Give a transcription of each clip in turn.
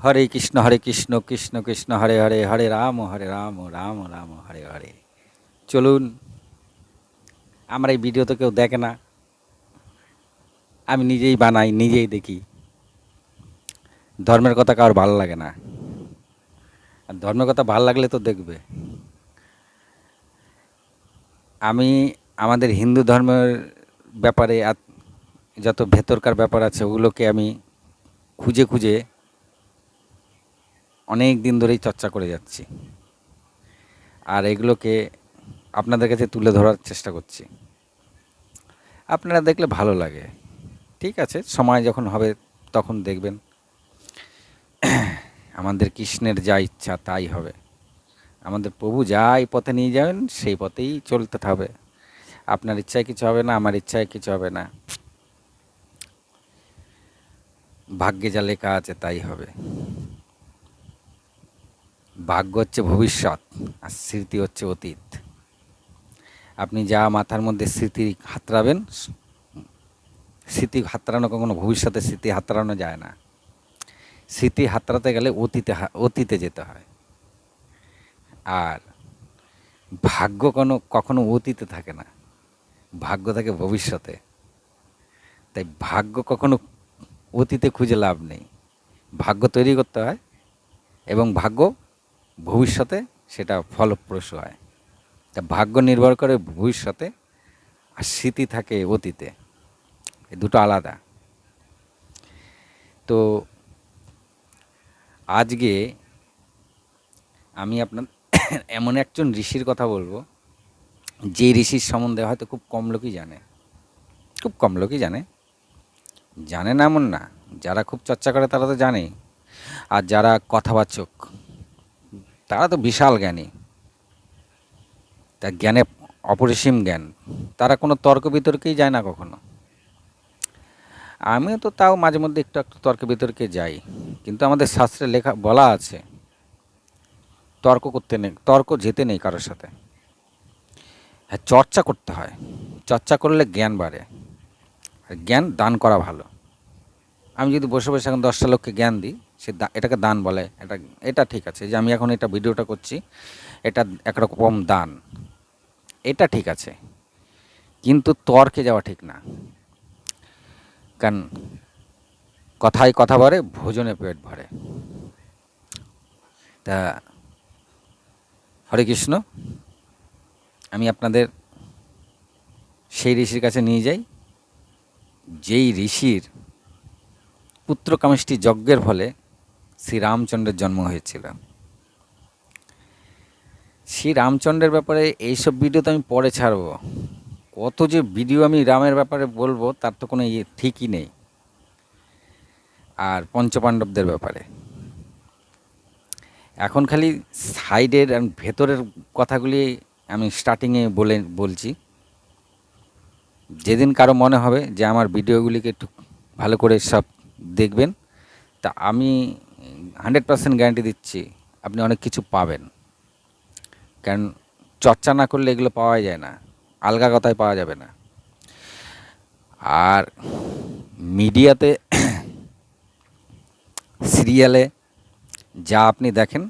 হরে কৃষ্ণ কৃষ্ণ কৃষ্ণ হরে হরে, হরে রাম রাম রাম হরে হরে। চলুন, আমার এই ভিডিও তো কেউ দেখে না, আমি নিজেই বানাই, নিজেই দেখি। ধর্মের কথা কারোর ভালো লাগে না, আর ধর্মের কথা ভালো লাগলে তো দেখবে। আমি আমাদের হিন্দু ধর্মের ব্যাপারে যত ভেতরকার ব্যাপার আছে ওগুলোকে আমি খুঁজে খুঁজে অনেক দিন ধরেই চর্চা করে যাচ্ছি, আর এগুলোকে আপনাদের কাছে তুলে ধরার চেষ্টা করছি। আপনারা দেখলে ভালো লাগে, ঠিক আছে, সময় যখন হবে তখন দেখবেন। আমাদের কৃষ্ণের যা ইচ্ছা তাই হবে, আমাদের প্রভু যা এই পথে নিয়ে যাবেন সেই পথেই চলতে হবে। আপনার ইচ্ছায় কিছু হবে না, আমার ইচ্ছায় কিছু হবে না, ভাগ্যে যা লেখা আছে তাই হবে। ভাগ্য হচ্ছে ভবিষ্যৎ, আর স্মৃতি হচ্ছে অতীত। আপনি যা মাথার মধ্যে স্মৃতি হাতড়াবেন, স্মৃতি হাতড়ানো কখনো ভবিষ্যতের স্মৃতি হাতড়ানো যায় না। স্মৃতি হাতড়াতে গেলে অতীতে যেতে হয়। আর ভাগ্য কখনো অতীতে থাকে না, ভাগ্য থাকে ভবিষ্যতে। তাই ভাগ্য কখনো অতীতে খুঁজে লাভ নেই, ভাগ্য তৈরি করতে হয়, এবং ভাগ্য ভবিষ্যতে সেটা ফলপ্রসূ হয়। তা ভাগ্য নির্ভর করে ভবিষ্যতে, আর স্মৃতি থাকে অতীতে, এই দুটো আলাদা। তো আজকে আমি আপনার এমন একজন ঋষির কথা বলবো, যে ঋষির সম্বন্ধে হয়তো খুব কম লোকই জানে, খুব কম লোকই জানে। জানে না এমন না, যারা খুব চর্চা করে তারা তো জানেই, আর যারা কথাবাচক তারা তো বিশাল জ্ঞানী, তার জ্ঞানে অপরিসীম জ্ঞান, তারা কোনো তর্ক বিতর্কেই যায় না কখনো। আমিও তো তাও মাঝে মধ্যে একটু একটু তর্ক বিতর্কে যাই, কিন্তু আমাদের শাস্ত্রে লেখা বলা আছে তর্ক করতে নেই, তর্ক যেতে নেই কারোর সাথে। হ্যাঁ, চর্চা করতে হয়, চর্চা করলে জ্ঞান বাড়ে, আর জ্ঞান দান করা ভালো। আমি যদি বসে বসে এখন 10টা লোককে জ্ঞান দিই, এটাকে দান বলে। এটা ঠিক আছে, যে আমি এখন এটা ভিডিওটা করছি, এটা একরকম দান, এটা ঠিক আছে, কিন্তু তর্কে যাওয়া ঠিক না। কারণ কথায় কথা ভরে, ভোজনে পেট ভরে। তা হরে কৃষ্ণ, আমি আপনাদের সেই ঋষির কাছে নিয়ে যাই, যেই ঋষির পুত্রকামেষ্টি যজ্ঞের ফলে শ্রীরামচন্দ্রের জন্ম হয়েছিল। শ্রী রামচন্দ্রের ব্যাপারে এইসব ভিডিও তো আমি পরে ছাড়ব, কত যে ভিডিও আমি রামের ব্যাপারে বলবো তার তো কোনো ঠিকই নেই। আর পঞ্চপাণ্ডবদের ব্যাপারে এখন খালি সাইডের আর ভেতরের কথাগুলি আমি স্টার্টিংয়ে বলছি। যেদিন কারো মনে হবে যে আমার ভিডিওগুলিকে একটু ভালো করে সব দেখবেন, তা আমি 100% গ্যারান্টি দিচ্ছি আপনি অনেক কিছু পাবেন। কারণ চর্চা না করলে এগুলো পাওয়া যায় না, আলগা কথায় পাওয়া যাবে না। আর মিডিয়াতে সিরিয়ালে যা আপনি দেখেন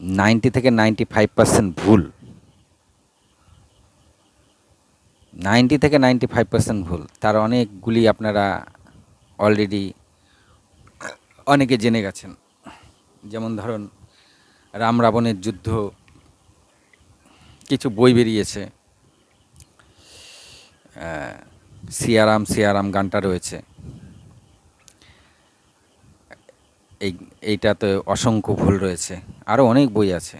90 থেকে 95% ভুল, 90 থেকে 95% ভুল। তার অনেকগুলি আপনারা অলরেডি অনেকে জেনে গেছেন। যেমন ধরুন রাম রাবণের যুদ্ধ, কিছু বই বেরিয়েছে, সিয়ারাম সিয়ারাম গানটা রয়েছে, এইটাতে অসংখ্য ভুল রয়েছে। আরও অনেক বই আছে,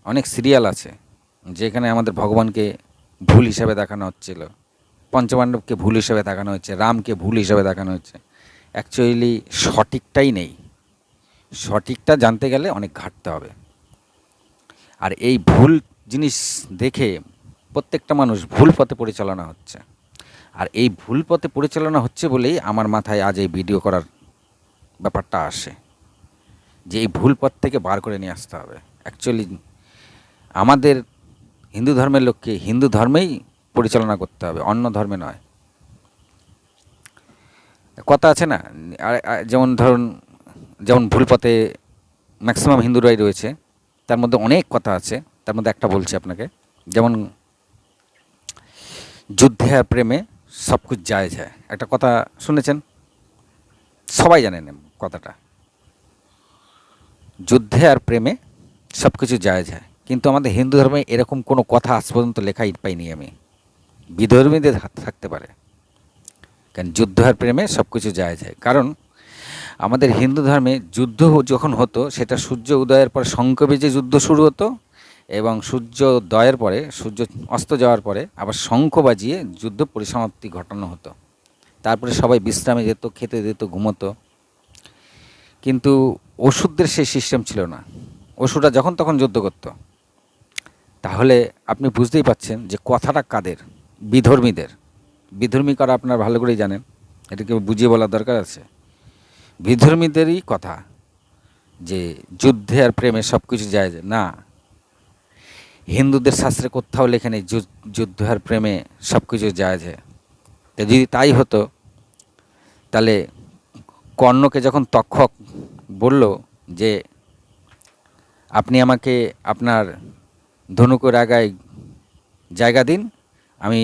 অনেক সিরিয়াল আছে যেখানে আমাদের ভগবানকে ভুল হিসাবে দেখানো হচ্ছিল, পঞ্চপাণ্ডবকে ভুল হিসাবে দেখানো হচ্ছে, রামকে ভুল হিসাবে দেখানো হচ্ছে। অ্যাকচুয়ালি সঠিকটাই নেই, সঠিকটা জানতে গেলে অনেক ঘাঁটতে হবে। আর এই ভুল জিনিস দেখে প্রত্যেকটা মানুষ ভুল পথে পরিচালনা হচ্ছে। আর এই ভুল পথে পরিচালনা হচ্ছে বলেই আমার মাথায় আজ এই ভিডিও করার ব্যাপারটা আসে, যে এই ভুল পথ থেকে বার করে নিয়ে আসতে হবে। অ্যাকচুয়ালি আমাদের হিন্দু ধর্মের লোককে হিন্দু ধর্মেই পরিচালনা করতে হবে, অন্য ধর্মে নয়। কথা আছে না, যেমন ধরুন যেমন ভুল পথে ম্যাক্সিমাম হিন্দুরাই রয়েছে, তার মধ্যে অনেক কথা আছে, তার মধ্যে একটা বলছি আপনাকে। যেমন যুদ্ধে আর প্রেমে সব কিছু জায়েজ হয়, একটা কথা শুনেছেন, সবাই জানেন কথাটা। যুদ্ধে আর প্রেমে সব কিছু জায়েজ হয়, কিন্তু আমাদের হিন্দু ধর্মে এরকম কোনো কথা আজ পর্যন্ত লেখাই পাইনি আমি। বিধর্মীদের থাকতে পারে, কারণ যুদ্ধ আর প্রেমে সব কিছু জায়েজ হয়। কারণ আমাদের হিন্দু ধর্মে যুদ্ধ যখন হতো, সেটা সূর্য উদয়ের পরে শঙ্খ বেজে যুদ্ধ শুরু হতো, এবং সূর্যোদয়ের পরে, সূর্য অস্ত যাওয়ার পরে আবার শঙ্খ বাজিয়ে যুদ্ধ পরিসমাপ্তি ঘটানো হতো। তারপরে সবাই বিশ্রামে যেত, খেতে যেত, ঘুমোতো। কিন্তু অসুরদের সেই সিস্টেম ছিল না, অসুররা যখন তখন যুদ্ধ করতো। তাহলে আপনি বুঝতেই পাচ্ছেন যে কথাটা কাদের, বিধর্মীদের। বিধর্মী কারা আপনারা ভালো করেই জানেন, এটাকে বুঝিয়ে বলার দরকার আছে। বিধর্মীদেরই কথা যে যুদ্ধে আর প্রেমে সব কিছু যায় না। হিন্দুদের শাস্ত্রে কোথাও লেখে নেই যুদ্ধ আর প্রেমে সব কিছু যায়। তো যদি তাই হতো, তাহলে কর্ণকে যখন তক্ষক বলল যে আপনি আমাকে আপনার ধনুকের আগায় জায়গা দিন, আমি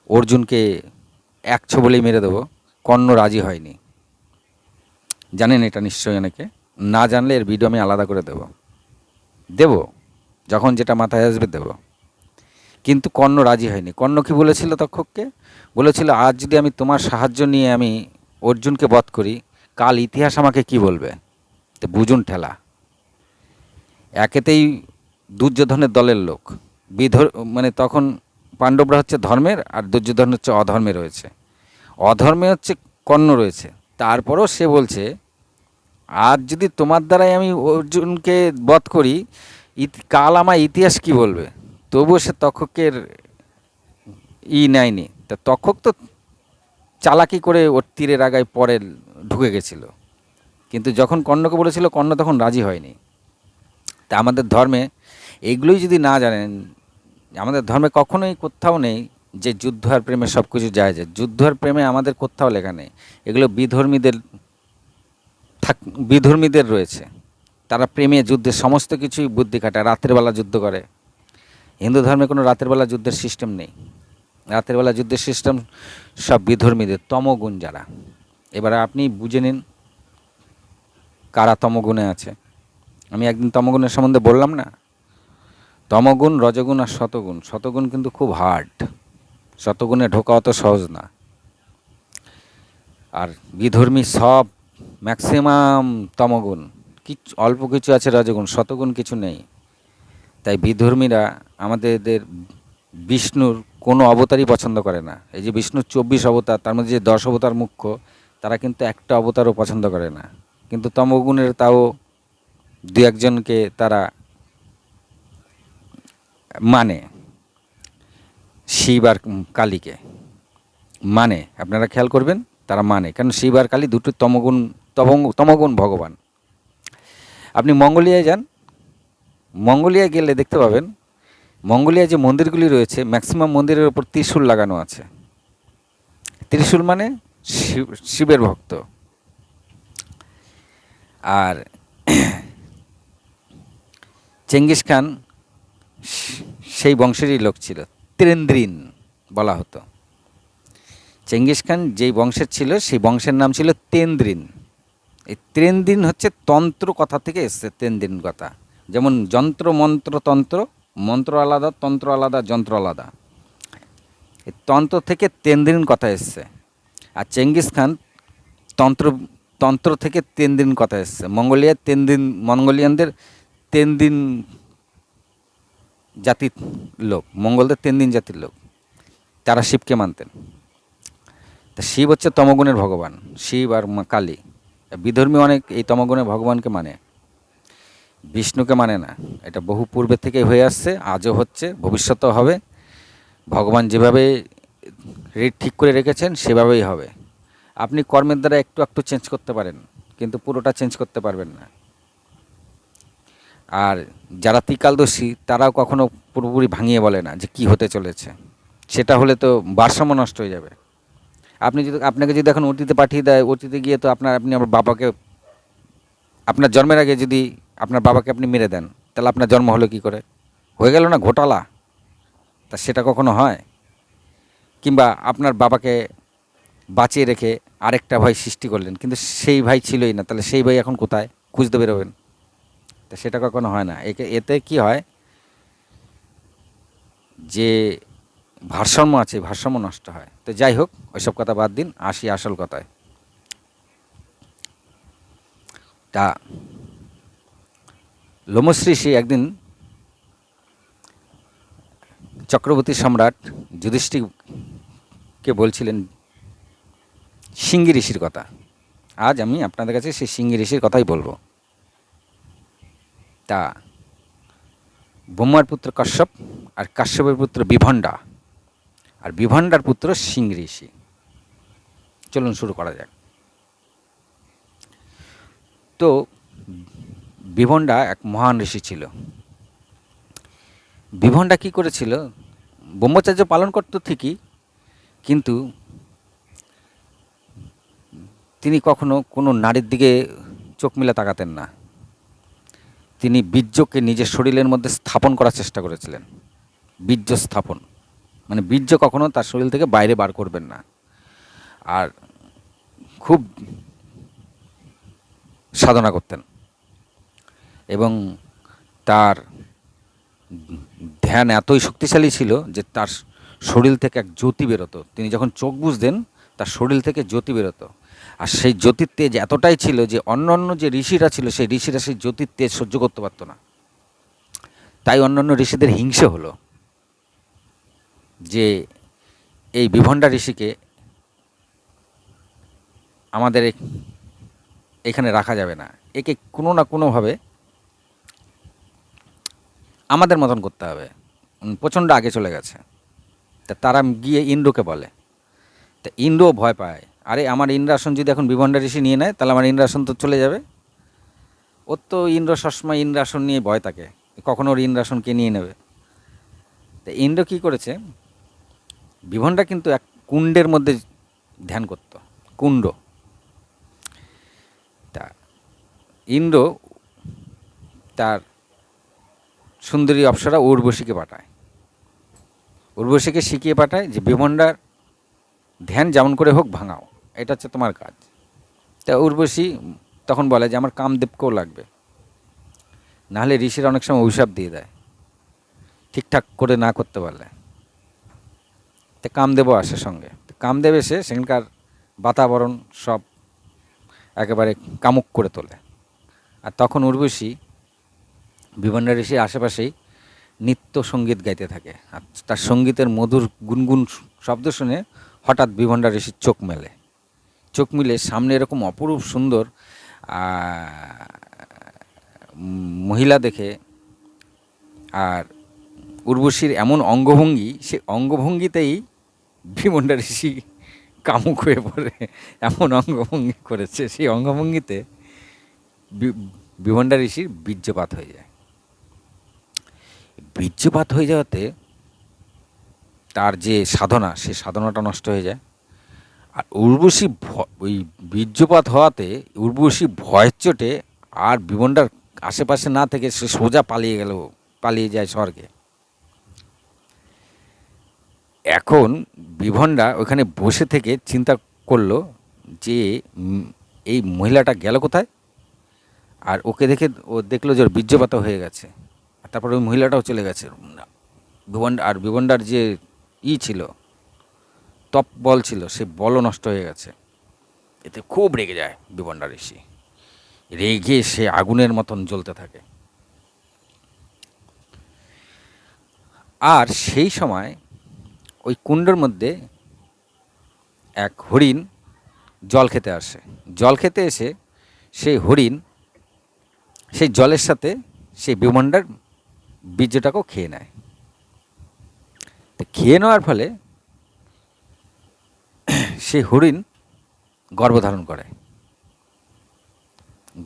অর্জুনকে এক ছোবলেই মেরে দেবো, কর্ণ রাজি হয়নি। জানেন এটা নিশ্চয়ই অনেকে, না জানলে এর ভিডিও আমি আলাদা করে দেব, যখন যেটা মাথায় আসবে দেব। কিন্তু কর্ণ রাজি হয়নি। কর্ণ কি বলেছিল তক্ষককে? বলেছিল, আজ যদি আমি তোমার সাহায্য নিয়ে আমি অর্জুনকে বধ করি, কাল ইতিহাস আমাকে কি বলবে। তো বুঝুন ঠেলা। একেতেই দুর্যোধনের দলের লোক, মানে তখন পাণ্ডবরা হচ্ছে ধর্মের, আর দুর্যোধন হচ্ছে অধর্মে রয়েছে। অধর্মে হচ্ছে কর্ণ রয়েছে। তারপরও সে বলছে, আজ যদি তোমার দ্বারাই আমি অর্জুনকে বধ করি, কাল আমার ইতিহাস কি বলবে। তবুও সে তক্ষকের নেয়নি। তা তক্ষক তো চালাকি করে ওর তীরের আগায় পরে ঢুকে গেছিল, কিন্তু যখন কর্ণকে বলেছিল, কর্ণ তখন রাজি হয়নি। তা আমাদের ধর্মে এগুলোই যদি না জানেন, আমাদের ধর্মে কখনোই কোথাও নেই যে যুদ্ধ আর প্রেমে সব কিছু যায়। যুদ্ধ আর প্রেমে আমাদের কোথাও লেখা নেই। এগুলো বিধর্মীদের রয়েছে। তারা প্রেমে যুদ্ধে সমস্ত কিছুই বুদ্ধি খাটায়, রাতের বেলা যুদ্ধ করে। হিন্দু ধর্মে কোনো রাতের বেলা যুদ্ধের সিস্টেম নেই। রাতের বেলা যুদ্ধের সিস্টেম সব বিধর্মীদের, তমগুণ যারা। এবার আপনি বুঝে নিন কারা তমগুণে আছে। আমি একদিন তমগুণের সম্বন্ধে বললাম না, তমগুণ, রজগুণ আর শতগুণ। শতগুণ কিন্তু খুব হার্ড, শতগুণে ঢোকা অত সহজ না। আর বিধর্মী সব ম্যাক্সিমাম তমগুণ, অল্প কিছু আছে রজগুণ, শতগুণ কিছু নেই। তাই বিধর্মীরা আমাদের বিষ্ণুর কোনো অবতারই পছন্দ করে না। এই যে বিষ্ণুর 24 অবতার, তার মধ্যে যে 10 অবতার মুখ্য, তারা কিন্তু একটা অবতারও পছন্দ করে না। কিন্তু তমগুণের তাও দু একজনকে তারা মানে, শিব আর কালীকে মানে। আপনারা খেয়াল করবেন, তারা মানে, কারণ শিব আর কালী দুটো তমগুণ ভগবান। আপনি মঙ্গোলিয়ায় যান, মঙ্গোলিয়ায় গেলে দেখতে পাবেন, মঙ্গোলিয়ায় যে মন্দিরগুলি রয়েছে, ম্যাক্সিমাম মন্দিরের ওপর ত্রিশূল লাগানো আছে। ত্রিশূল মানে শিবের ভক্ত। আর চেঙ্গিস খান সেই বংশেরই লোক ছিল, তেন্দ্রিন বলা হতো। চেঙ্গিস খান যেই বংশের ছিল, সেই বংশের নাম ছিল তেন্দ্রিন। এই তেন্দ্রিন হচ্ছে তন্ত্র কথা থেকে এসছে, তেন্দ্রিন কথা। যেমন যন্ত্র, মন্ত্র, তন্ত্র, মন্ত্র আলাদা, তন্ত্র আলাদা, যন্ত্র আলাদা। এই তন্ত্র থেকে তেন্দ্রিন কথা এসছে। আর চেঙ্গিস খান তন্ত্র থেকে তেন্দ্রিন কথা এসছে। মঙ্গোলিয়ানদের তেন্দ্রিন জাতির লোক, মঙ্গলদের তেন্দ্রিন জাতির লোক, তারা শিবকে মানতেন। তা শিব হচ্ছে তমগুণের ভগবান, শিব আর কালী। বিধর্মী অনেক এই তমগুণের ভগবানকে মানে, বিষ্ণুকে মানে না। এটা বহু পূর্বে থেকে হয়ে আসছে, আজও হচ্ছে, ভবিষ্যতেও হবে। ভগবান যেভাবে রেট ঠিক করে রেখেছেন সেভাবেই হবে। আপনি কর্মের দ্বারা একটু একটু চেঞ্জ করতে পারেন, কিন্তু পুরোটা চেঞ্জ করতে পারবেন না। আর যারা ত্রিকালদর্শী, তারাও কখনো পুরোপুরি ভাঙিয়ে বলে না যে কি হতে চলেছে। সেটা হলে তো ভারসাম্য নষ্ট হয়ে যাবে। আপনাকে যদি এখন অতীতে পাঠিয়ে দেয়, অতীতে গিয়ে তো আপনি আমার বাবাকে আপনার জন্মের আগে যদি আপনার বাবাকে আপনি মেরে দেন, তাহলে আপনার জন্ম হলো কী করে? হয়ে গেল না ঘোটালা? তা সেটা কখনো হয়? কিংবা আপনার বাবাকে বাঁচিয়ে রেখে আরেকটা ভাই সৃষ্টি করলেন, কিন্তু সেই ভাই ছিলই না, তাহলে সেই ভাই এখন কোথায়? খুঁজতে বেরোবেন। তা সেটা কখনো হয় না। এতে কি হয়, যে ভারসাম্য আছে, ভারসাম্য নষ্ট হয়। তো যাই হোক, ওইসব কথা বাদ দিন, আসি আসল কথায়। তা লোমশ্রী ঋষি একদিন চক্রবর্তী সম্রাট যুধিষ্ঠিরকে বলছিলেন সিঙ্গি ঋষির কথা। আজ আমি আপনাদের কাছে সেই সিঙ্গি ঋষির কথাই বলবো। তা ব্রহ্মার পুত্র কাশ্যপ, আর কাশ্যপের পুত্র বিভণ্ডা, আর বিভণ্ডার পুত্র সিঙ্গি ঋষি। চলুন শুরু করা যাক। তো বিভণ্ডা এক মহান ঋষি ছিল। বিভণ্ডা কী করেছিল, ব্রহ্মচর্য পালন করত ঠিকই, কিন্তু তিনি কখনো কোনো নারীর দিকে চোখ মেলে তাকাতেন না। তিনি বীর্যকে নিজের শরীরের মধ্যে স্থাপন করার চেষ্টা করেছিলেন। বীর্য স্থাপন মানে বীর্য কখনো তার শরীর থেকে বাইরে বার করবেন না। আর খুব সাধনা করতেন, এবং তার ধ্যান এতই শক্তিশালী ছিল যে তার শরীর থেকে এক জ্যোতি বেরোতো। তিনি যখন চোখ বুঝতেন, তার শরীর থেকে জ্যোতি বেরোতো। আর সেই জ্যোতির তেজ এতটাই ছিল যে অন্য যে ঋষিরা ছিল, সেই ঋষিরা সেই জ্যোতির তেজ সহ্য করতে পারতো না। তাই অন্যান্য ঋষিদের হিংসে হলো যে এই বিভণ্ডা ঋষিকে আমাদের এখানে রাখা যাবে না, একে কোনো না কোনোভাবে আমাদের মতন করতে হবে। প্রচণ্ড আগে চলে গেছে। তা তারা গিয়ে ইন্দ্রকে বলে। তা ইন্দ্রও ভয় পায়, আরে আমার ইন্দ্রাসন যদি এখন বিভণ্ডা ঋষি নিয়ে নেয়, তাহলে আমার ইন্দ্রাসন তো চলে যাবে। ওর তো ইন্দ্র সবসময় ইন্দ্রাসন নিয়ে ভয় থাকে, কখনো ওর ইন্দ্রাসনকে নিয়ে নেবে। তা ইন্দ্র কী করেছে, বিভণ্ডা কিন্তু এক কুণ্ডের মধ্যে ধ্যান করত, কুণ্ড। তা ইন্দ্র তার সুন্দরী অপ্সরা উর্বশীকে পাঠায়, উর্বশীকে শিখিয়ে পাঠায় যে বিভণ্ডার ধ্যান যেমন করে হোক ভাঙাও, এটা হচ্ছে তোমার কাজ। তা উর্বশী তখন বলে যে আমার কামদেবকেও লাগবে, নাহলে ঋষিরা অনেক সময় অভিশাপ দিয়ে দেয় ঠিকঠাক করে না করতে পারলে। তা কামদেবও আসে সঙ্গে। কামদেব এসে সেখানকার বাতাবরণ সব একেবারে কামুক করে তোলে। আর তখন উর্বশী বিভণ্ডা ঋষির আশেপাশেই নিত্য সঙ্গীত গাইতে থাকে। আর তার সঙ্গীতের মধুর গুনগুন শব্দ শুনে হঠাৎ বিভণ্ডা ঋষির চোখ মেলে। চোখ মিলে সামনে এরকম অপরূপ সুন্দর মহিলা দেখে, আর উর্বশীর এমন অঙ্গভঙ্গি, সে অঙ্গভঙ্গিতেই বিভণ্ডা ঋষি কামুক হয়ে পড়ে। এমন অঙ্গভঙ্গি করেছে, সেই অঙ্গভঙ্গিতে বিভণ্ডা ঋষির বীর্যপাত হয়ে যায়। বীর্যপাত হয়ে যাওয়াতে তার যে সাধনা, সে সাধনাটা নষ্ট হয়ে যায়। আর উর্বশী ওই বীর্যপাত হওয়াতে উর্বশী ভয়ের চোটে আর বিভণ্ডার আশেপাশে না থেকে সে সোজা পালিয়ে যায় স্বর্গে। এখন বিভণ্ডা ওখানে বসে থেকে চিন্তা করলো যে এই মহিলাটা গেল কোথায়। আর ওকে দেখে ও দেখলো যে ওর বীর্যপাত হয়ে গেছে, আর তারপরে ওই মহিলাটাও চলে গেছে। বিভণ্ডার যে ছিল, তপ বল ছিল, সে বলও নষ্ট হয়ে গেছে। এতে খুব রেগে যায় বিভণ্ডা ঋষি। রেগে সে আগুনের মতন জ্বলতে থাকে। আর সেই সময় ওই কুণ্ডের মধ্যে এক হরিণ জল খেতে আসে। জল খেতে এসে সেই হরিণ সেই জলের সাথে সেই বিভণ্ডার বীর্যটাকেও খেয়ে নেয়। তো খেয়ে নেওয়ার ফলে সেই হরিণ গর্ভধারণ করে।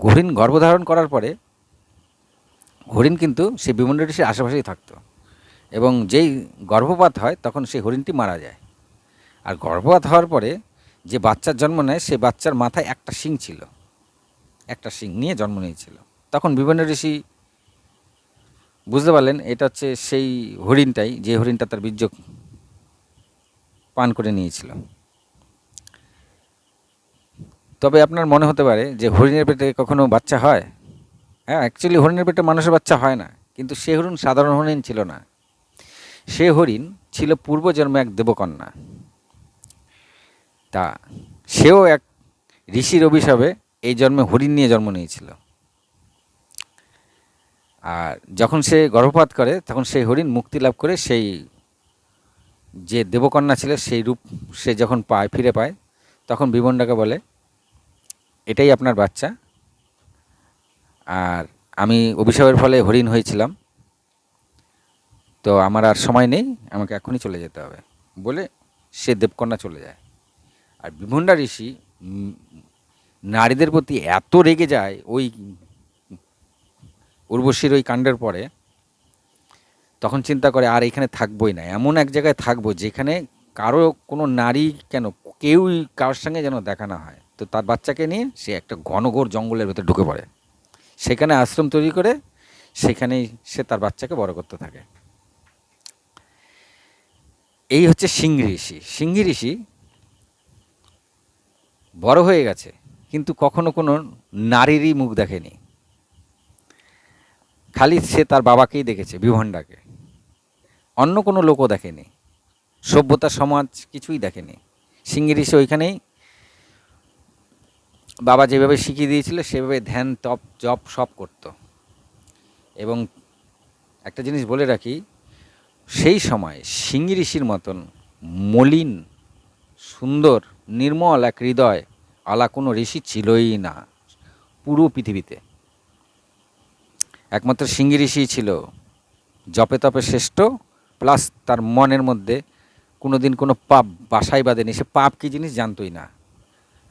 হরিণ গর্ভধারণ করার পরে হরিণ কিন্তু সেই বিভণ্ডা ঋষির আশেপাশেই থাকতো, এবং যেই গর্ভপাত হয় তখন সেই হরিণটি মারা যায়। আর গর্ভপাত হওয়ার পরে যে বাচ্চার জন্ম নেয়, সেই বাচ্চার মাথায় একটা শিং ছিল। একটা শিং নিয়ে জন্ম নিয়েছিল। তখন বিবর্ণ ঋষি বুঝতে পারলেন এটা হচ্ছে সেই হরিণটাই, যে হরিণটা তার বীর্য পান করে নিয়েছিল। তবে আপনার মনে হতে পারে যে হরিণের পেটে কখনো বাচ্চা হয়? হ্যাঁ, অ্যাকচুয়ালি হরিণের পেটে মানুষের বাচ্চা হয় না, কিন্তু সে হরিণ সাধারণ হরিণ ছিল না। সে হরিণ ছিল পূর্বজন্মে এক দেবকন্যা। তা সেও এক ঋষির অভিশাপে এই জন্মে হরিণ নিয়ে জন্ম নিয়েছিল। আর যখন সে গর্ভপাত করে তখন সেই হরিণ মুক্তি লাভ করে সেই যে দেবকন্যা ছিল সেই রূপ সে যখন পায়, ফিরে পায়, তখন বিবর্ণকে বলে এটাই আপনার বাচ্চা, আর আমি অভিশাপের ফলে হরিণ হয়েছিলাম, তো আমার আর সময় নেই, আমাকে এখনই চলে যেতে হবে বলে সে দেবকন্যা চলে যায়। আর বিভণ্ডা ঋষি নারীদের প্রতি এত রেগে যায় ওই উর্বশীর ওই কাণ্ডের পরে, তখন চিন্তা করে আর এখানে থাকবোই না, এমন এক জায়গায় থাকবো যেখানে কারো কোনো নারী কেন কেউই কারোর সঙ্গে যেন দেখা না হয়। তো তার বাচ্চাকে নিয়ে সে একটা ঘনঘোর জঙ্গলের ভেতর ঢুকে পড়ে, সেখানে আশ্রম তৈরি করে সেখানেই সে তার বাচ্চাকে বড় করতে থাকে। এই হচ্ছে সিংহ ঋষি। সিংহ ঋষি বড় হয়ে গেছে কিন্তু কখনো কোনো নারীরই মুখ দেখেনি, খালি সে তার বাবাকেই দেখেছে, বিভণ্ডাকে, অন্য কোনো লোকও দেখেনি, সভ্যতা সমাজ কিছুই দেখেনি। সিংহ ঋষি ওইখানেই বাবা যেভাবে শিখিয়ে দিয়েছিল সেভাবে ধ্যান তপ জপ সব করত। এবং একটা জিনিস বলে রাখি, সেই সময় সিংহ ঋষির মতন মলিন, সুন্দর, নির্মল এক হৃদয় আলা কোনো ঋষি ছিলই না পুরো পৃথিবীতে। একমাত্র সিংহ ঋষি ছিল জপে তপে শ্রেষ্ঠ, প্লাস তার মনের মধ্যে কোনো দিন কোনো পাপ বাসাই বাঁধেনি, সে পাপ কী জিনিস জানতই না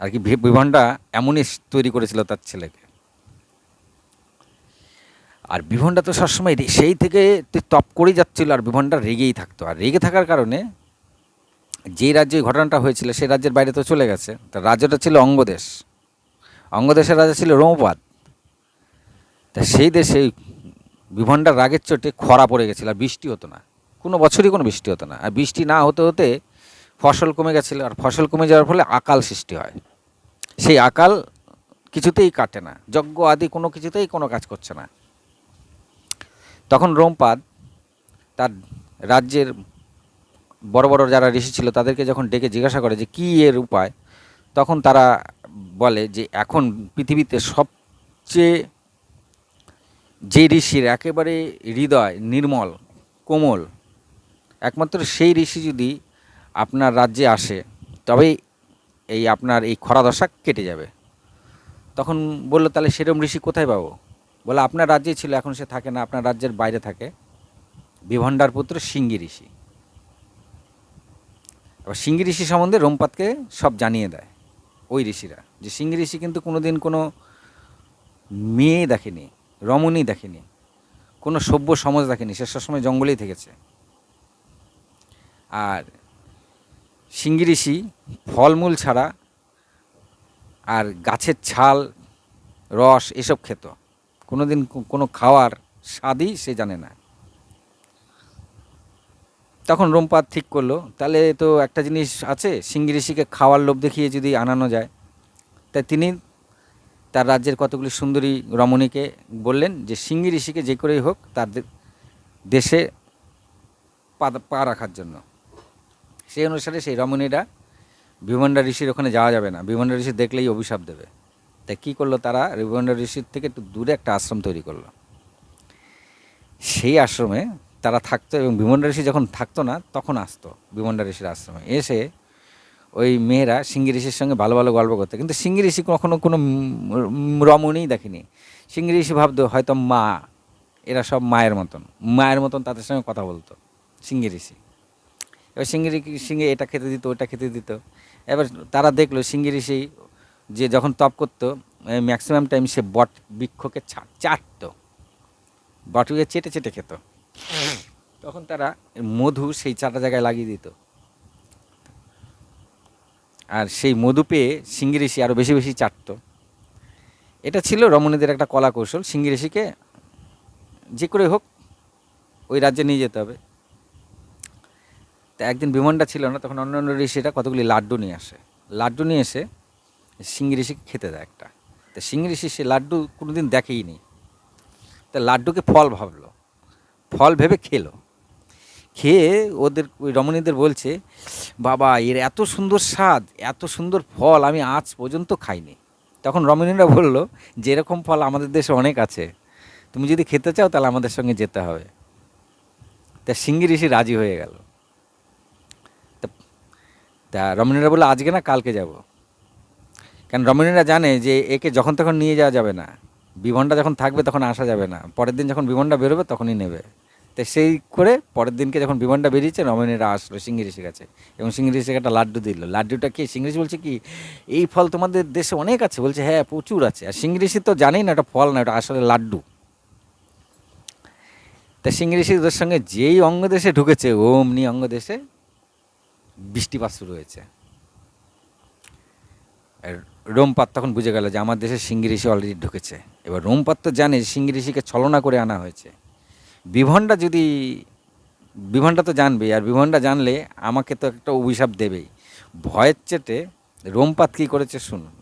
আর কি। বিভণ্ডা এমনই তৈরি করেছিল তার ছেলেকে। আর বিভণ্ডা তো সবসময় সেই থেকে তপ করেই যাচ্ছিল, আর বিভণ্ডা রেগেই থাকতো। আর রেগে থাকার কারণে যেই রাজ্যে ঘটনাটা হয়েছিল সেই রাজ্যের বাইরে তো চলে গেছে, তার রাজ্যটা ছিল অঙ্গদেশ। অঙ্গদেশের রাজা ছিল রোমপাদ। তা সেই দেশে বিভণ্ডার রাগের চোটে খরা পড়ে গেছিলো, আর বৃষ্টি হতো না, কোনো বছরই কোনো বৃষ্টি হতো না। আর বৃষ্টি না হতে হতে ফসল কমে গেছিলো, আর ফসল কমে যাওয়ার ফলে আকাল সৃষ্টি হয়। সেই আকাল কিছুতেই কাটে না, যজ্ঞ আদি কোনো কিছুতেই কোনো কাজ করছে না। তখন রোমপাদ তার রাজ্যের বড় বড় যারা ঋষি ছিল তাদেরকে যখন ডেকে জিজ্ঞাসা করে যে কী এর উপায়, তখন তারা বলে যে এখন পৃথিবীতে সবচেয়ে যে ঋষির একেবারে হৃদয় নির্মল কোমল, একমাত্র সেই ঋষি যদি আপনার রাজ্যে আসে তবেই এই আপনার এই খরাদশা কেটে যাবে। তখন বললো তাহলে সেরম ঋষি কোথায় পাবো? বলে আপনার রাজ্যেই ছিল, এখন সে থাকে না, আপনার রাজ্যের বাইরে থাকে, বিভণ্ডার পুত্র সিংহ ঋষি। এবার সিংহ ঋষি সম্বন্ধে রোমপাদকে সব জানিয়ে দেয় ওই ঋষিরা, যে সিংহ ঋষি কিন্তু কোনো দিন কোনো মেয়ে দেখেনি, রমণী দেখেনি, কোনো সভ্য সমাজ দেখেনি, সে সবসময় জঙ্গলেই থেকেছে। আর সিংহ ঋষি ফলমূল ছাড়া আর গাছের ছাল রস এসব খেত, কোনো দিন কোনো খাওয়ার স্বাদই সে জানে না। তখন রোমপাদ ঠিক করলো তাহলে তো একটা জিনিস আছে, সিংহ ঋষিকে খাওয়ার লোভ দেখিয়ে যদি আনানো যায়। তাই তিনি তার রাজ্যের কতগুলি সুন্দরী রমণীকে বললেন যে সিংহ ঋষিকে যে করেই হোক তার দেশে পা রাখার জন্য। সেই অনুসারে সেই রমণীরা, বিভণ্ডা ঋষির ওখানে যাওয়া যাবে না, বিভণ্ডা ঋষি দেখলেই অভিশাপ দেবে, তাই কী করলো তারা, বিভণ্ডা ঋষির থেকে একটু দূরে একটা আশ্রম তৈরি করলো। সেই আশ্রমে তারা থাকতো, এবং বিভণ্ডা ঋষি যখন থাকতো না তখন আসতো বিভণ্ডা ঋষির আশ্রমে, এসে ওই মেয়েরা সিংহ ঋষির সঙ্গে ভালো ভালো গল্প করতো। কিন্তু সিংহ ঋষি কখনো কোনো রমণীই দেখেনি। সিংহ ঋষি ভাবতো হয়তো মা, এরা সব মায়ের মতন তাদের সঙ্গে কথা বলতো সিংহ ঋষি। এবার সিংহ এটা খেতে দিত, ওটা খেতে দিত। এবার তারা দেখলো সিংহ ঋষি যে যখন তপ করতো ম্যাক্সিমাম টাইম সে বট বৃক্ষকে চাটতো, বটকে চেটে চেটে খেত। তখন তারা মধু সেই চাটা জায়গায় লাগিয়ে দিত, আর সেই মধু পেয়ে সিংহ ঋষি আরও বেশি বেশি চাটতো। এটা ছিল রমণীদের একটা কলা কৌশল, সিংহী ঋষিকে যে করে হোক ওই রাজ্যে নিয়ে যেতে হবে। তা একদিন বিমানটা ছিল না, তখন অন্য অন্য ঋষিরা কতগুলি লাড্ডু নিয়ে আসে। লাড্ডু নিয়ে এসে সিংহী ঋষিকে খেতে দেয় একটা। তা সিংহী ঋষি সে লাড্ডু কোনোদিন দেখেই নি, তা লাড্ডুকে ফল ভাবলো, ফল ভেবে খেলো। খেয়ে ওদের ওই রমণীদের বলছে, বাবা এর এত সুন্দর স্বাদ, এত সুন্দর ফল আমি আজ পর্যন্ত খাইনি। তখন রমণীরা বলল যে এরকম ফল আমাদের দেশে অনেক আছে, তুমি যদি খেতে চাও তাহলে আমাদের সঙ্গে যেতে হবে। তা সিংহী ঋষি রাজি হয়ে গেল। তা তা রমণীরা বললো আজকে না, কালকে যাব। কারণ রমণীরা জানে যে একে যখন তখন নিয়ে যাওয়া যাবে না, বিমানটা যখন থাকবে তখন আসা যাবে না, পরের দিন যখন বিমানটা বেরোবে তখনই নেবে। তো সেই করে পরের দিনকে যখন বিমানটা বেরিয়েছে রমণীরা আসলো সিংহী ঋষির কাছে এবং সিংহী ঋষিকে একটা লাড্ডু দিল। লাড্ডুটা কি সিংহী ঋষি বলছে কি এই ফল তোমাদের দেশে অনেক আছে? বলছে হ্যাঁ প্রচুর আছে। আর সিংহী ঋষি তো জানেই না এটা ফল না, এটা আসলে লাড্ডু। তা সিংহী ঋষি ওদের সঙ্গে যেই অঙ্গদেশে ঢুকেছে অমনি অঙ্গদেশে বৃষ্টিপাত শুরু হয়েছে। আর রোমপাত তখন বুঝে গেল যে আমার দেশে সিংহী ঋষি অলরেডি ঢুকেছে। এবার রোমপাত তো জানে সিংহী ঋষিকে ছলনা করে আনা হয়েছে। বিভনটা তো জানবেই, আর বিভনটা জানলে আমাকে তো একটা অভিশাপ দেবেই। ভয়ের চেটে রোমপাত কী করেছে শুনুন।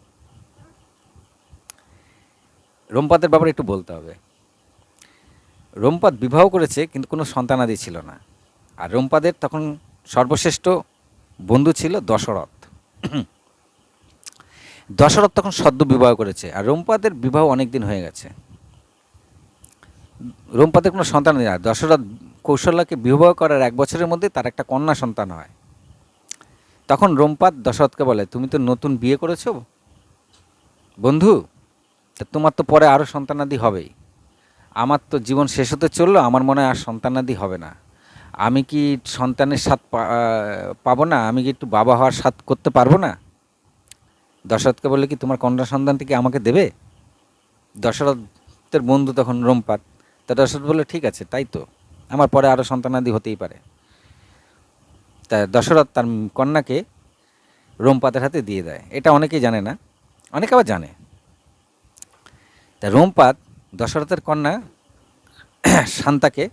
রোমপাতের ব্যাপারে একটু বলতে হবে। রোমপাত বিবাহ করেছে কিন্তু কোনো সন্তানাদি ছিল না। আর রোমপাদের তখন সর্বশ্রেষ্ঠ বন্ধু ছিল দশরথ। দশরথ তখন সদ্য বিবাহ করেছে, আর রোমপাদের বিবাহ অনেক দিন হয়ে গেছে। রোমপাদের কোনো সন্তান নেই। দশরথ কৌশল্যাকে বিবাহ করার 1 বছরের মধ্যে তার একটা কন্যা সন্তান হয়। তখন রোমপাদ দশরথকে বলে, তুমি তো নতুন বিয়ে করেছো বন্ধু, তা তোমার তো পরে আরও সন্তানাদি হবেই। আমার তো জীবন শেষ হতে চললো, আমার মনে হয় আর সন্তানাদি হবে না। আমি কি সন্তানের স্বাদ পাবো না? আমি কি একটু বাবা হওয়ার স্বাদ করতে পারবো না? দশরথকে বললে কি তোমার কন্যা সন্তানটি কি আমাকে দেবে? দশরথের বন্ধু তখন রোমপাদ। তা দশরথ বললো ঠিক আছে, তাই তো, আমার পরে আরও সন্তানাদি হতেই পারে। তা দশরথ তার কন্যাকে রোমপাদের হাতে দিয়ে দেয়। এটা অনেকেই জানে না, অনেকে আবার জানে। তা রোমপাদ দশরথের কন্যা শান্তাকে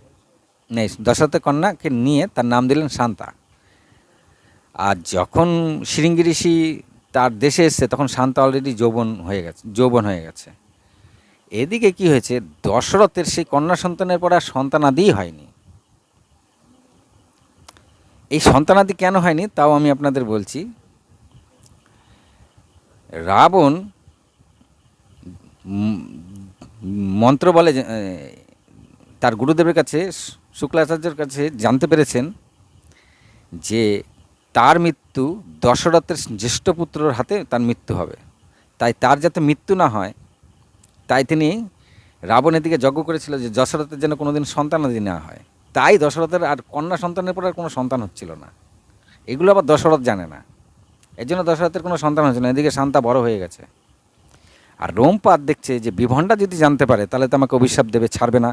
দশরথের কন্যাকে নিয়ে তার নাম দিলেন শান্তা। আর যখন শৃঙ্গী ঋষি তার দেশে এসছে তখন শান্তা অলরেডি যৌবন হয়ে গেছে। এদিকে কি হয়েছে, দশরথের সেই কন্যা সন্তানের পর আর সন্তানাদিই হয়নি। এই সন্তানাদি কেন হয়নি তাও আমি আপনাদের বলছি। রাবণ মন্ত্র বলে তার গুরুদেবের কাছে, শুক্লাচার্যের কাছে জানতে পেরেছেন যে তার মৃত্যু দশরথের জ্যেষ্ঠ পুত্রর হাতে তার মৃত্যু হবে। তাই তার যাতে মৃত্যু না হয় তাই তিনি রাবণের দিকে যজ্ঞ করেছিল যে দশরথের যেন কোনোদিন সন্তানাদি না হয়। তাই দশরথের আর কন্যা সন্তানের পর আর কোনো সন্তান হচ্ছিল না। এগুলো আবার দশরথ জানে না, এর জন্য দশরথের কোনো সন্তান হচ্ছে না। এদিকে শান্তা বড় হয়ে গেছে। আর রোমপাদ দেখছে যে বিভনটা যদি জানতে পারে তাহলে তো আমাকে অভিশাপ দেবে, ছাড়বে না।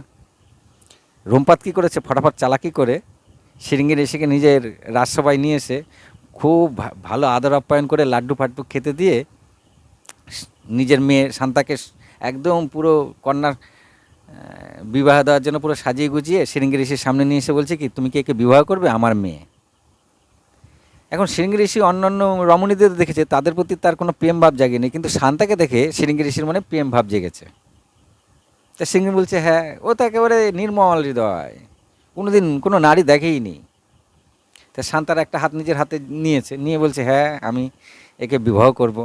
রোমপাদ কী করেছে, ফটাফট চালাকি করে শৃঙ্গী ঋষিকে নিজের রাজসভায় নিয়ে এসে খুব ভালো আদর আপ্যায়ন করে লাড্ডু ফাড্ডু খেতে দিয়ে নিজের মেয়ে শান্তাকে একদম পুরো কন্যার বিবাহ দেওয়ার জন্য পুরো সাজিয়ে গুজিয়ে শৃঙ্গী ঋষির সামনে নিয়ে এসে বলছে কি তুমি কি একে বিবাহ করবে, আমার মেয়ে। এখন শৃঙ্গী ঋষি অন্যান্য রমণীদের দেখেছে, তাদের প্রতি তার কোনো প্রেম ভাব জাগেনি, কিন্তু শান্তাকে দেখে শৃঙ্গী ঋষির মনে প্রেম ভাব জেগেছে। তা শৃঙ্গী বলছে হ্যাঁ, ও তো একেবারে নির্মল হৃদয়, কোনোদিন কোনো নারী দেখেই নি। তা শান্তার একটা হাত নিজের হাতে নিয়ে বলছে হ্যাঁ আমি একে বিবাহ করব।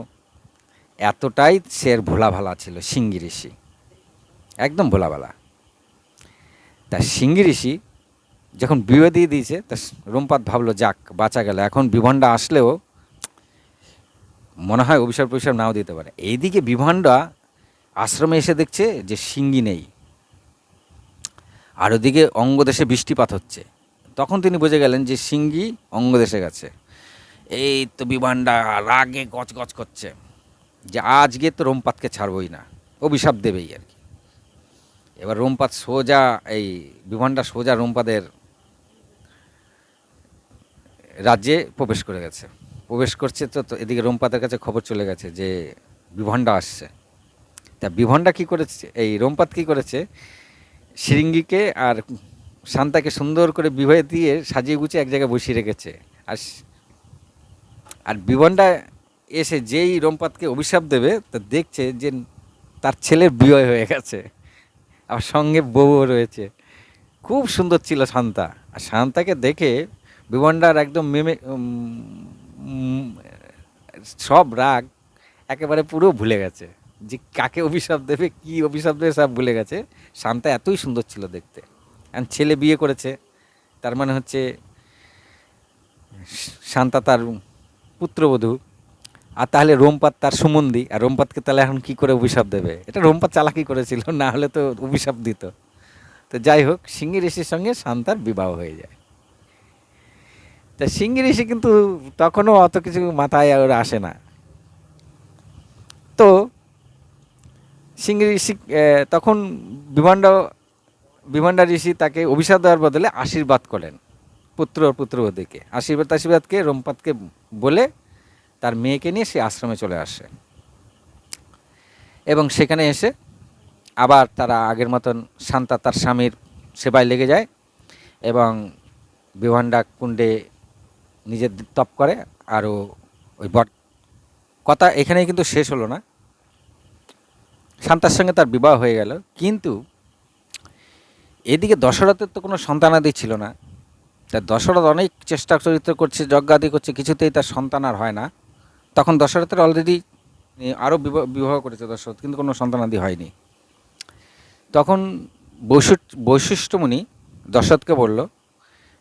এতটাই সে ভোলা ভালা ছিল শৃঙ্গী ঋষি, একদম ভোলা ভালা। তা শৃঙ্গী ঋষি যখন বিয়ে দিয়ে দিয়েছে তা রোমপাদ ভাবলো যাক বাঁচা গেল, এখন বিভনটা আসলেও মনে হয় অভিশাপ নাও দিতে পারে। এইদিকে বিভনটা আশ্রমে এসে দেখছে যে শৃঙ্গী নেই, আর ওদিকে অঙ্গদেশে বৃষ্টিপাত হচ্ছে। তখন তিনি বুঝে গেলেন যে শৃঙ্গী অঙ্গদেশে গেছে। এই তো বিভনটা রাগে গজগজ করছে যে আজকে তো রোমপাদকে ছাড়বই না, অভিশাপ দেবেই আর কি। এবার রোমপাদ সোজা বিভনটা সোজা রোমপাদের রাজ্যে প্রবেশ করছে। তো এদিকে রোমপাদের কাছে খবর চলে গেছে যে বিভনটা আসছে। তা বিভনটা কী করেছে, এই রোমপাত কী করেছে, শৃঙ্গীকে আর শান্তাকে সুন্দর করে বিবাহে দিয়ে সাজিয়ে গুছিয়ে এক জায়গায় বসিয়ে রেখেছে। আর আর বিভনটা এসে যেই রোমপাতকে অভিশাপ দেবে, তা দেখছে যে তার ছেলের বিয়ে হয়ে গেছে, আর সঙ্গে বউও রয়েছে। খুব সুন্দর ছিল শান্তা। আর শান্তাকে দেখে বিভনডার একদম সব রাগ একেবারে পুরো ভুলে গেছে, যে কাকে অভিশাপ দেবে, কি অভিশাপ দেবে সব ভুলে গেছে। শান্তা এতই সুন্দর ছিল দেখতে। আর ছেলে বিয়ে করেছে, তার মানে হচ্ছে শান্তা তার পুত্রবধূ। আর তাহলে রোমপাত তার সুমন্দি, আর রোমপাতকে তাহলে এখন কী করে অভিশাপ দেবে? এটা রোমপাত চালাকি করেছিল, না হলে তো অভিশাপ দিত। তো যাই হোক, সিংহী ঋষির সঙ্গে শান্তার বিবাহ হয়ে যায়। তা সিংহী ঋষি কিন্তু তখনও অত কিছু মাথায় ওর আসে না। তো সিংহী ঋষি তখন বিভান্ডা ঋষি তাকে অভিশাপ দেওয়ার বদলে আশীর্বাদ করেন পুত্রবধূকে। আশীর্বাদকে রোমপাতকে বলে তার মেয়েকে নিয়ে সে আশ্রমে চলে আসে, এবং সেখানে এসে আবার তারা আগের মতন শান্তা তার স্বামীর সেবায় লেগে যায়, এবং বিভান্ডা কুণ্ডে নিজের তপ করে। আরও ওই কথা এখানেই কিন্তু শেষ হলো না। শান্তার সঙ্গে তার বিবাহ হয়ে গেল, কিন্তু এদিকে দশরথের তো কোনো সন্তানাদি ছিল না। তা দশরথ অনেক চেষ্টা চরিত্র করছে, যজ্ঞাদি করছে, কিছুতেই তার সন্তান আর হয় না। তখন দশরথের অলরেডি আরও বিবাহ করেছে দশরথ, কিন্তু কোনো সন্তানাদি হয়নি। তখন বৈশিষ্ট্যমুনি দশরথকে বলল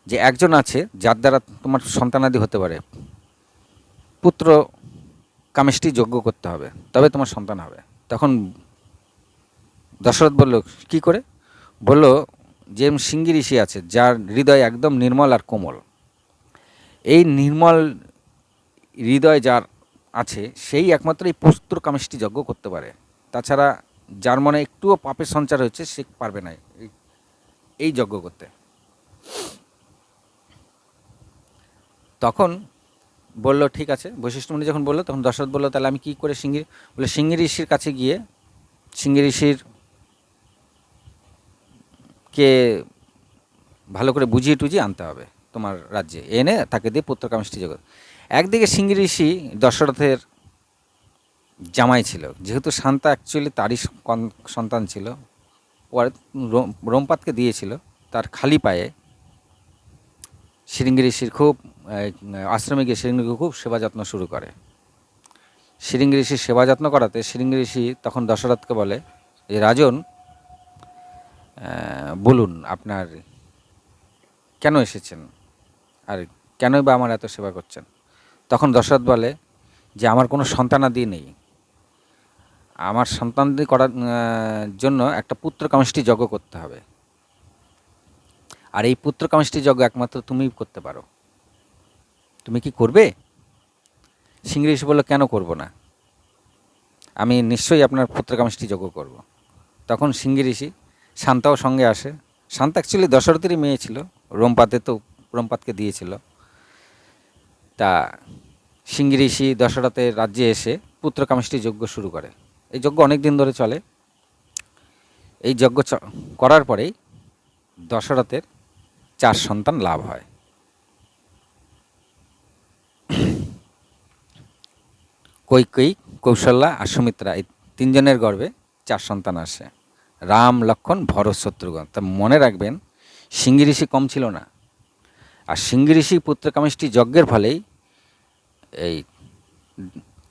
যে একজন আছে যার দ্বারা তোমার সন্তানাদি হতে পারে, পুত্র কামেষ্টি যজ্ঞ করতে হবে, তবে তোমার সন্তান হবে। তখন দশরথ বলল কি করে? বলল যে সিংহী ঋষি আছে, যার হৃদয় একদম নির্মল আর কোমল। এই নির্মল হৃদয় যার আছে, সেই একমাত্র এই পুত্র কামেষ্টি যজ্ঞ করতে পারে। তাছাড়া যার মনে একটুও পাপের সঞ্চার হচ্ছে, সে পারবে না এই যজ্ঞ করতে। তখন বলল ঠিক আছে। বৈশিষ্ট্যমুনি যখন বললো, তখন দশরথ বলল তাহলে আমি কী করে সিংহী ঋষির কাছে গিয়ে সিংহী ঋষির কে ভালো করে বুঝিয়ে টুজিয়ে আনতে হবে তোমার রাজ্যে, এনে তাকে দিয়ে পুত্র কামেষ্টি জগৎ। একদিকে সিংহী ঋষি দশরথের জামাই ছিল, যেহেতু শান্তা অ্যাকচুয়ালি তারই সন্তান ছিল, ওর রোমপাতকে দিয়েছিল। তার খালি পায়ে সিংহী ঋষির খুব আশ্রমে গিয়ে সিংহী খুব সেবা যত্ন শুরু করে। সিংহী ঋষির সেবা যত্ন করাতে সিংহী ঋষি তখন দশরথকে বলে যে রাজন, বলুন আপনার কেন এসেছেন, আর কেনই বা আমার এত সেবা করছেন? তখন দশরথ বলে যে আমার কোনো সন্তানাদি নেই, আমার সন্তানাদি করার জন্য একটা পুত্র কামেষ্টি যজ্ঞ করতে হবে, আর এই পুত্র কামেষ্টি যজ্ঞ একমাত্র তুমিই করতে পারো। তুমি কি করবে? সিংহী ঋষি বলল কেন করব না, আমি নিশ্চয়ই আপনার পুত্র কামেষ্টি যজ্ঞ করব। তখন সিংহী ঋষি, শান্তাও সঙ্গে আসে। শান্তা অ্যাকচুয়ালি দশরথেরই মেয়ে ছিল, রোমপাতকে দিয়েছিল। তা সিংহী ঋষি দশরথের রাজ্যে এসে পুত্র কামেষ্টি যজ্ঞ শুরু করে। এই যজ্ঞ অনেক দিন ধরে চলে। এই যজ্ঞ করার পরেই দশরথের 4 সন্তান লাভ হয়। কৈকেয়ী, কৌশল্যা আর সুমিত্রা, এই 3 জনের গর্ভে 4 সন্তান আসে, রাম, লক্ষ্মণ, ভরত, শত্রুঘ্ন। তা মনে রাখবেন, সিংহী ঋষি কম ছিল না। আর সিংহী ঋষি পুত্র কামেষ্টি যজ্ঞের ফলেই এই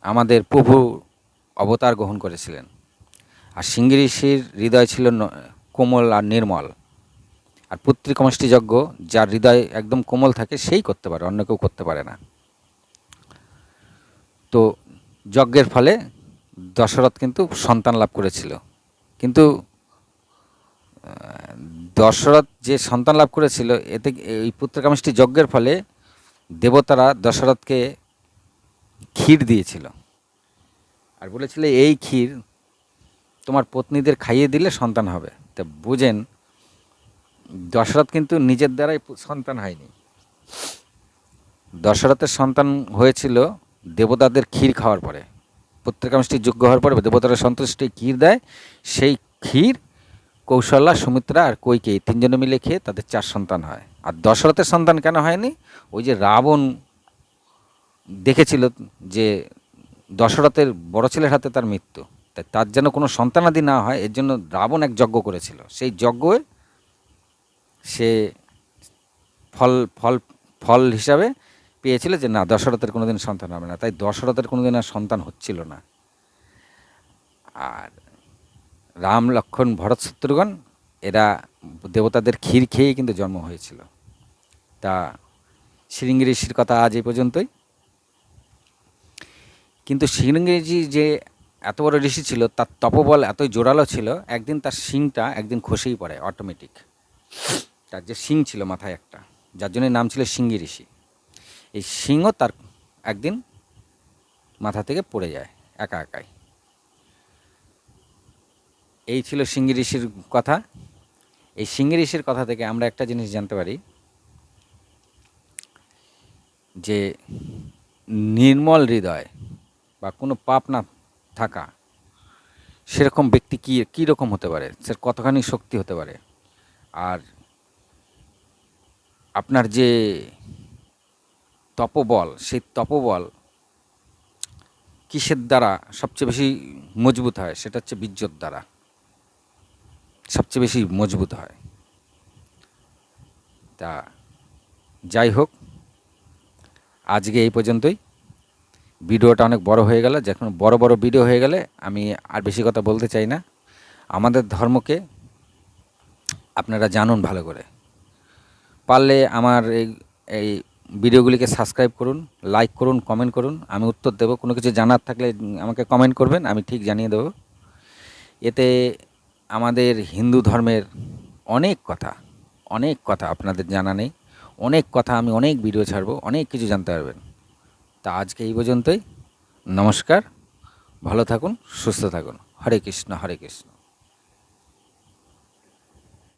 আমাদের প্রভু অবতার গ্রহণ করেছিলেন। আর সিংহী ঋষির হৃদয় ছিল কোমল আর নির্মল। আর পুত্রী কামেষ্টি যজ্ঞ যার হৃদয় একদম কোমল থাকে সেই করতে পারে, অন্য কেউ করতে পারে না। তো যজ্ঞের ফলে দশরথ কিন্তু সন্তান লাভ করেছিল, কিন্তু দশরথ যে সন্তান লাভ করেছিল, এতে এই পুত্র কামেষ্টি যজ্ঞের ফলে দেবতারা দশরথকে ক্ষীর দিয়েছিল, আর বলেছিল এই ক্ষীর তোমার পত্নীদের খাইয়ে দিলে সন্তান হবে। তা বুঝেন, দশরথ কিন্তু নিজের দ্বারাই সন্তান হয়নি, দশরথের সন্তান হয়েছিল দেবতাদের ক্ষীর খাওয়ার পরে। পুত্রকামেষ্টির যোগ্য হওয়ার পরে দেবতারা সন্তুষ্টি ক্ষীর দেয়। সেই ক্ষীর কৌশল্যা, সুমিত্রা আর কৈকেয়ী তিনজনে মিলে খেয়ে তাদের 4 সন্তান হয়। আর দশরথের সন্তান কেন হয়নি? ওই যে রাবণ দেখেছিল যে দশরথের বড় ছেলের হাতে তার মৃত্যু, তাই তার যেন কোনো সন্তানাদি না হয়, এর জন্য রাবণ এক যজ্ঞ করেছিল। সেই যজ্ঞে সে ফল ফল ফল হিসাবে পেয়েছিল যে না, দশরথের কোনোদিন সন্তান হবে না, তাই দশরথের কোনোদিন আর সন্তান হচ্ছিল না। আর রাম, লক্ষ্মণ, ভরত, শত্রুঘ্ন এরা দেবতাদের ক্ষীর খেয়েই কিন্তু জন্ম হয়েছিল। তা শৃঙ্গি ঋষির কথা আজ এই পর্যন্তই। কিন্তু শৃঙ্গিজি যে এত বড় ঋষি ছিল, তার তপবল এতই জোরালো ছিল, একদিন তার শিংটা একদিন খসেই পড়ে অটোমেটিক। তার যে শিং ছিল মাথায় একটা, যার জন্য নাম ছিল শৃঙ্গি ঋষি, এই শিংও তার একদিন মাথা থেকে পড়ে যায় একা একাই। এই ছিল শৃঙ্গি ঋষির কথা। এই শৃঙ্গি ঋষির কথা থেকে আমরা একটা জিনিস জানতে পারি যে নির্মল হৃদয় বা কোনো পাপ না থাকা সেরকম ব্যক্তি কী রকম হতে পারে, সে কতখানি শক্তি হতে পারে। আর আপনার যে তপবল, সেই তপবল কিসের দ্বারা সবচেয়ে বেশি মজবুত হয়? সেটা হচ্ছে বীর্যর দ্বারা সবচেয়ে বেশি মজবুত হয়। তা যাই হোক, আজকে এই পর্যন্তই। ভিডিওটা অনেক বড় হয়ে গেল। যখন বড় বড় ভিডিও হয়ে গেলে আমি আর বেশি কথা বলতে চাই না। আমাদের ধর্মকে আপনারা জানুন ভালো করে। পারলে আমার এই ভিডিওগুলিকে সাবস্ক্রাইব করুন, লাইক করুন, কমেন্ট করুন। আমি উত্তর দেব। কোনো কিছু জানার থাকলে আমাকে কমেন্ট করবেন, আমি ঠিক জানিয়ে দেব। এতে আমাদের হিন্দু ধর্মের অনেক কথা আপনাদের জানা নেই। অনেক কথা আমি অনেক ভিডিও ছাড়বো, অনেক কিছু জানতে পারবেন। তা আজকে এই পর্যন্তই। নমস্কার, ভালো থাকুন, সুস্থ থাকুন। হরে কৃষ্ণ, হরে কৃষ্ণ।